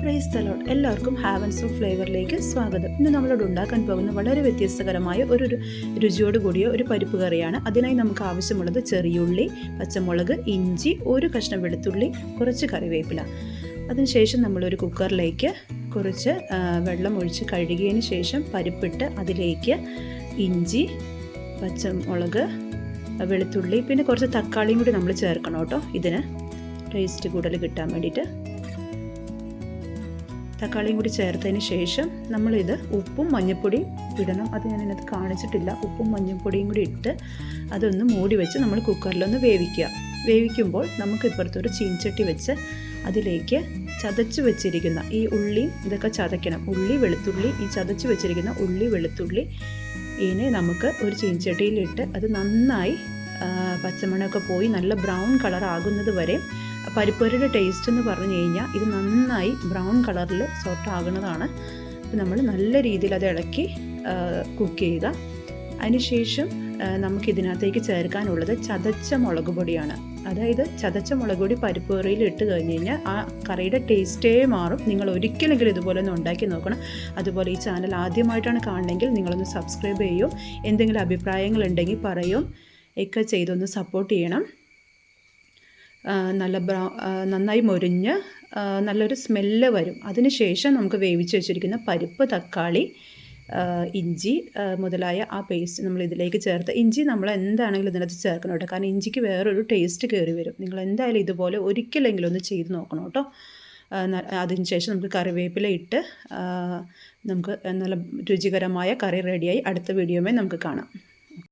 Praise the Lord. എല്ലാവർക്കും havens of ഫ്ലേവറിലേക്ക് സ്വാഗതം. ഇന്ന് നമ്മളോട് ഉണ്ടാക്കാൻ പോകുന്ന വളരെ വ്യത്യസ്തകരമായ ഒരു രുചിയോട് കൂടിയ ഒരു പരിപ്പ് കറിയാണ്. അതിനായി നമുക്ക് ആവശ്യമുള്ളത് ചെറിയുള്ളി, പച്ചമുളക്, ഇഞ്ചി, ഒരു കഷ്ണം വെളുത്തുള്ളി, കുറച്ച് കറിവേപ്പില. അതിനുശേഷം നമ്മളൊരു കുക്കറിലേക്ക് കുറച്ച് വെള്ളം ഒഴിച്ച് കഴുകിയതിന് ശേഷം പരിപ്പിട്ട് അതിലേക്ക് ഇഞ്ചി, പച്ചമുളക്, വെളുത്തുള്ളി, പിന്നെ കുറച്ച് തക്കാളിയും കൂടി നമ്മൾ ചേർക്കണം കേട്ടോ. ഇതിന് ടേസ്റ്റ് കൂടുതൽ കിട്ടാൻ വേണ്ടിയിട്ട് തക്കാളിയും കൂടി ചേർത്തതിന് ശേഷം നമ്മളിത് ഉപ്പും മഞ്ഞൾപ്പൊടിയും ഇടണം. അത് ഞാൻ ഇതിനകത്ത് കാണിച്ചിട്ടില്ല. ഉപ്പും മഞ്ഞൾപ്പൊടിയും കൂടി ഇട്ട് അതൊന്ന് മൂടി വെച്ച് നമ്മൾ കുക്കറിലൊന്ന് വേവിക്കുക. വേവിക്കുമ്പോൾ നമുക്ക് ഇപ്പുറത്തൊരു ചീൻചട്ടി വെച്ച് അതിലേക്ക് ചതച്ച് വെച്ചിരിക്കുന്ന ഈ ഉള്ളിയും ഇതൊക്കെ ചതയ്ക്കണം. ഉള്ളി, വെളുത്തുള്ളി, ഈ ചതച്ച് വെച്ചിരിക്കുന്ന ഉള്ളി, വെളുത്തുള്ളി ഇതിനെ നമുക്ക് ഒരു ചീൻചട്ടിയിലിട്ട് അത് നന്നായി പച്ചമണമൊക്കെ പോയി നല്ല ബ്രൗൺ കളർ ആകുന്നത് വരെ. പരിപ്പുവരയുടെ ടേസ്റ്റ് എന്ന് പറഞ്ഞു കഴിഞ്ഞാൽ ഇത് നന്നായി ബ്രൗൺ കളറിൽ സോട്ടാകുന്നതാണ്. അപ്പോൾ നമ്മൾ നല്ല രീതിയിൽ അത് ഇളക്കി കുക്ക് ചെയ്യുക. അതിനുശേഷം നമുക്കിതിനകത്തേക്ക് ചേർക്കാനുള്ളത് ചതച്ച മുളക് പൊടിയാണ്. അതായത് ചതച്ച മുളക് പൊടി പരിപ്പ് കറിയിൽ ഇട്ട് കഴിഞ്ഞ് കഴിഞ്ഞാൽ ആ കറിയുടെ ടേസ്റ്റേ മാറും. നിങ്ങൾ ഒരിക്കലെങ്കിലും ഇതുപോലെ ഒന്ന് ഉണ്ടാക്കി നോക്കണം. അതുപോലെ ഈ ചാനൽ ആദ്യമായിട്ടാണ് കാണണമെങ്കിൽ നിങ്ങളൊന്ന് സബ്സ്ക്രൈബ് ചെയ്യും. എന്തെങ്കിലും അഭിപ്രായങ്ങളുണ്ടെങ്കിൽ പറയും ഒക്കെ ചെയ്തൊന്ന് സപ്പോർട്ട് ചെയ്യണം. നന്നായി മൊരിഞ്ഞ് നല്ലൊരു സ്മെല്ല് വരും. അതിനുശേഷം നമുക്ക് വേവിച്ച് വെച്ചിരിക്കുന്ന പരിപ്പ്, തക്കാളി, ഇഞ്ചി മുതലായ ആ പേസ്റ്റ് നമ്മൾ ഇതിലേക്ക് ചേർത്ത്, ഇഞ്ചി നമ്മൾ എന്താണെങ്കിലും ഇതിനകത്ത് ചേർക്കണം കേട്ടോ. കാരണം ഇഞ്ചിക്ക് വേറൊരു ടേസ്റ്റ് കയറി വരും. നിങ്ങൾ എന്തായാലും ഇതുപോലെ ഒരിക്കലെങ്കിലും ഒന്ന് ചെയ്ത് നോക്കണം കേട്ടോ. അതിനുശേഷം നമുക്ക് കറിവേപ്പില ഇട്ട് നമുക്ക് നല്ല രുചികരമായ കറി റെഡിയായി. അടുത്ത വീഡിയോയിൽ നമുക്ക് കാണാം.